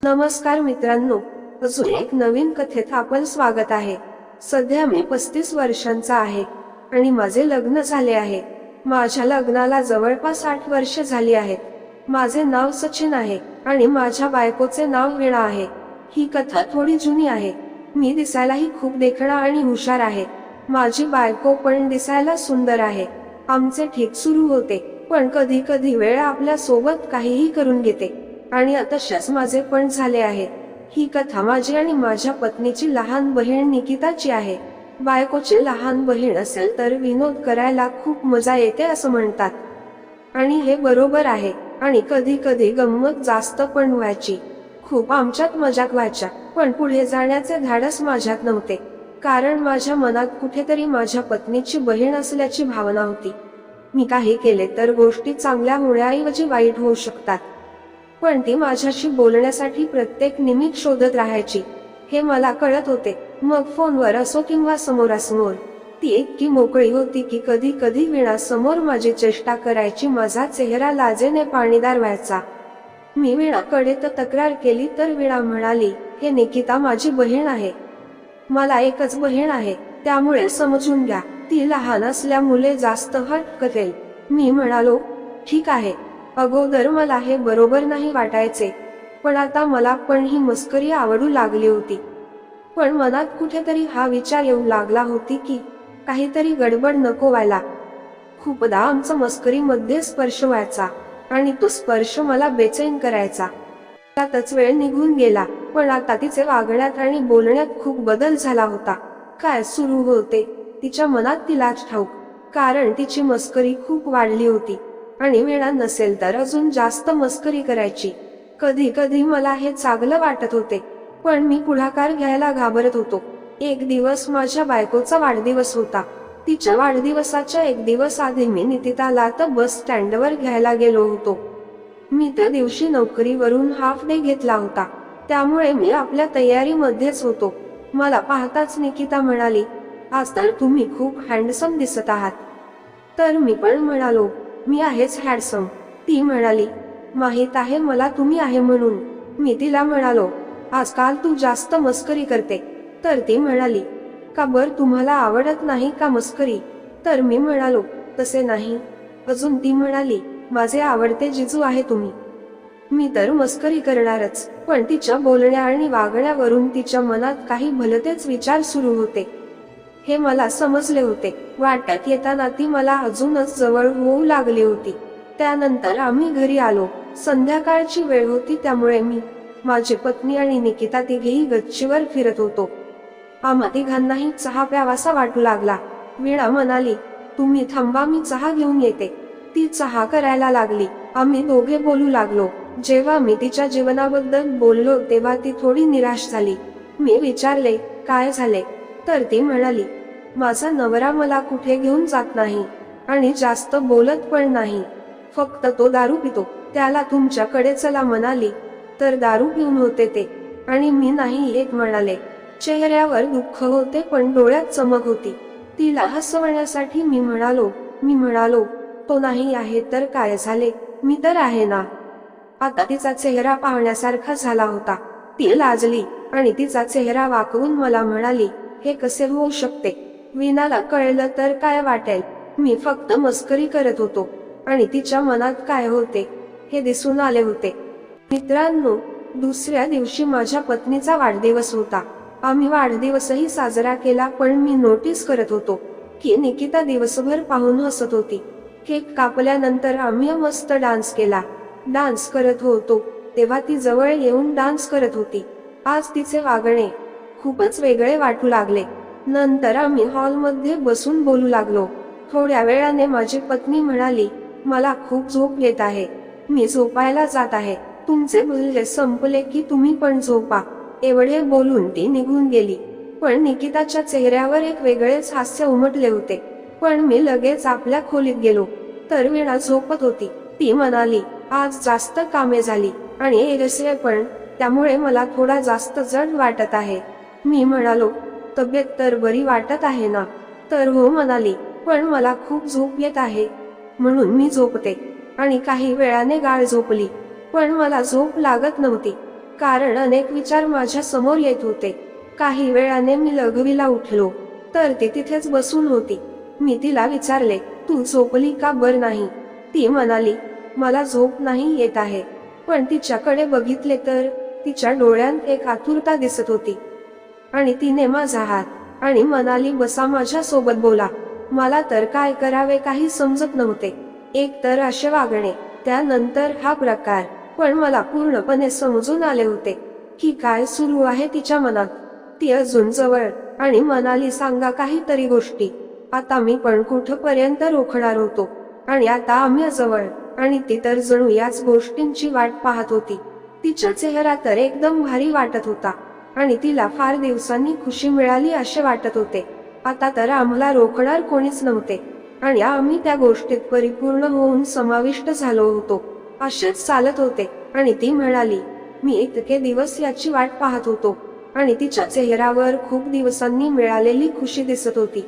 नमस्कार मित्रांनो, अजून एक नवीन कथेत आपलं स्वागत आहे। सध्या मी 35 वर्षांचा आहे आणि माझे लग्न झाले आहे। माझ्या लग्नाला जवळपास 8 वर्ष झाली आहेत। माझे नाव सचिन आहे आणि माझ्या बायकोचे नाव वीणा आहे। ही कथा थोडी जुनी आहे। मी दिसायलाही खूप देखणा आणि हुशार आहे। माझी बायको पण दिसायला सुंदर आहे। आमचे ठीक सुरू होते, पण कधी कधी वेळ आपल्या सोबत काहीही करून घेते आणि तशाच माझे पण झाले आहे। ही कथा माझी आणि माझ्या पत्नीची लहान बहीण निकिताची आहे। बायकोची लहान बहीण असेल तर विनोद करायला खूप मजा येते असं म्हणतात, आणि हे बरोबर आहे। आणि कधी कधी गंमत जास्त पण व्हायची। खूप आमच्यात मजाक व्हायच्या, पण पुढे जाण्याचे धाडस माझ्यात नव्हते, कारण माझ्या मनात कुठेतरी माझ्या पत्नीची बहीण असल्याची भावना होती। मी काही केले तर गोष्टी चांगल्या होण्याऐवजी वाईट होऊ शकतात, पण ती माझ्याशी बोलण्यासाठी प्रत्येक निमित्त शोधत राहायची, हे मला कळत होते। मग फोनवर असो किंवा समोरासमोर, ती इतकी मोकळी होती की कधी कधी वीणा समोर माझी चेष्टा करायची। माझा चेहरा लाजेने पाणीदार व्हायचा। मी वीणाकडे तक्रार केली तर वीणा म्हणाली, हे निकिता माझी बहीण आहे, मला एकच बहीण आहे, त्यामुळे समजून घ्या, ती लहान असल्यामुळे जास्त हट्ट करेल। मी म्हणालो, ठीक आहे। अगोदर मला हे बरोबर नाही वाटायचे, पण आता मला पण ही मस्करी आवडू लागली होती। पण मनात कुठेतरी हा विचार येऊ लागला होती की काहीतरी गडबड नको व्हायला। खूपदा आमचा मस्करीमध्ये स्पर्श व्हायचा आणि तो स्पर्श मला बेचैन करायचा। त्यातच वेळ निघून गेला, पण आता तिचे वागण्यात आणि बोलण्यात खूप बदल झाला होता। काय सुरू होते तिच्या मनात तिलाच ठाऊक, कारण तिची मस्करी खूप वाढली होती आणि वीणा नसेल तर अजून जास्त मस्करी करायची। कधी कधी मला हे चांगलं वाटत होते, पण मी पुढाकार घ्यायला घाबरत होतो। एक दिवस माझ्या बायकोचा वाढदिवस होता। तिच्या वाढदिवसाच्या एक दिवस आधी मी निकिताला बस स्टँडवर घ्यायला गेलो होतो। मी त्या दिवशी नोकरीवरून हाफ डे घेतला होता, त्यामुळे मी आपल्या तयारीमध्येच होतो। मला पाहताच निकिता म्हणाली, आज तर तुम्ही खूप हँडसम दिसत आहात। तर मी पण म्हणालो, मी आहेच हँडसम। ती म्हणाली, माहित आहे मला तुम्ही आहे म्हणून। मी तिला म्हणालो, आजकाल तू जास्त मस्करी करते। तर ती म्हणाली, का बर तुम्हाला आवडत नाही का मस्करी? तर मी म्हणालो, तसे नाही। अजून ती म्हणाली, माझे आवडते जिजू आहे तुम्ही। मी तर मस्करी करणारच, पण तिच्या बोलण्या आणि वागण्यावरून तिच्या मनात काही भलतेच विचार सुरू होते, हे मला समजले होते। वाटत येताना ती मला अजूनच जवळ होऊ लागली होती। त्यानंतर आम्ही घरी आलो। संध्याकाळची वेळ होती, त्यामुळे मी, माझी पत्नी आणि निकिता तिघेही गच्चीवर फिरत होतो। आम्हा तिघांनाही चहा प्यावासा वाटू लागला। वीणा म्हणाली, तुम्ही थांबा, मी चहा घेऊन येते। ती चहा करायला लागली। आम्ही दोघे बोलू लागलो। जेव्हा मी तिच्या जीवनाबद्दल बोललो तेव्हा ती थोडी निराश झाली। मी विचारले, काय झाले? तर ती म्हणाली, माझा नवरा मला कुठे घेऊन जात नाही आणि जास्त बोलत पण नाही, फक्त तो दारू पितो। त्याला तुमच्याकडे चला म्हणाली तर दारू पिऊन होते ते, आणि मी नाही येत म्हणाले। चेहऱ्यावर दुःख होते पण डोळ्यात चमक होती। तिला हसवण्यासाठी मी म्हणालो, तो नाही आहे तर काय झाले, मी तर आहे ना। आता तिचा चेहरा पाहण्यासारखा झाला होता। ती लाजली आणि तिचा चेहरा वाकवून मला म्हणाली, हे कसे होऊ शकते? वीणाला कळलं तर काय वाटेल? मी फक्त मस्करी करत होतो आणि तिच्या मनात काय होते हे दिसून आले होते। मित्रांनो, दुसऱ्या दिवशी माझ्या पत्नीचा वाढदिवस होता। आम्ही वाढदिवसही साजरा केला, पण मी नोटीस करत होतो की निकिता दिवसभर पाहून हसत होती। केक कापल्यानंतर आम्ही मस्त डान्स केला। डान्स करत होतो तेव्हा ती जवळ येऊन डान्स करत होती। आज तिचे वागणे खूपच वेगळे वाटू लागले। नंतर आम्ही हॉलमध्ये बसून बोलू लागलो। थोड्या वेळाने माझी पत्नी म्हणाली, मला खूप झोप येत आहे, मी झोपायला जात आहे। तुमचे बोलणे संपले की तुम्ही पण झोपा। एवढे बोलून ती निघून गेली, पण निकिताच्या चेहऱ्यावर एक वेगळेच हास्य उमटले होते। पण मी लगेच आपल्या खोलीत गेलो तर वीणा झोपत होती। ती म्हणाली, आज जास्त कामे झाली आणि एरसले पण, त्यामुळे मला थोडा जास्त जड वाटत आहे। मी म्हणालो, तब्येत तर बरी वाटत आहे ना? तर हो म्हणाली, पण मला खूप झोप येत आहे, म्हणून मी झोपते। आणि काही वेळाने गाढ झोपली, पण मला झोप लागत नव्हती। कारण अनेक विचार माझ्या समोर येत होते. काही वेळाने मी लघवीला उठलो तर ती तिथेच बसून होती. मी तिला विचारले, तू झोपली का बर नाही? ती म्हणाली, मला झोप नाही येत आहे. पण तिच्याकडे बघितले तर तिच्या डोळ्यात एक आतुरता दिसत होती आणि तिने माझा हात आणि म्हणाली, बसा माझ्या सोबत बोला. मला तर काय करावे काही समजत नव्हते. एक तर असे वागणे, त्यानंतर हा प्रकार. पण मला पूर्णपणे समजून आले होते की काय सुरू आहे तिच्या मनात. ती अजून जवळ आणि म्हणाली, सांगा काहीतरी गोष्टी. आता मी पण कुठपर्यंत रोखणार होतो आणि आता आम्ही जवळ. आणि ती तर जणू याच गोष्टींची वाट पाहत होती. तिचा चेहरा तर एकदम भारी वाटत होता आणि तिला फार दिवसांनी खुशी मिळाली असे वाटत होते. आता तर आम्हाला रोखणार कोणीच नव्हते आणि आम्ही त्या गोष्टीत परिपूर्ण होऊन समाविष्ट झालो होतो. असेच चालत होते आणि ती म्हणाली, मी इतके दिवस याची वाट पाहत होतो. आणि तिच्या चेहऱ्यावर खूप दिवसांनी मिळालेली खुशी दिसत होती.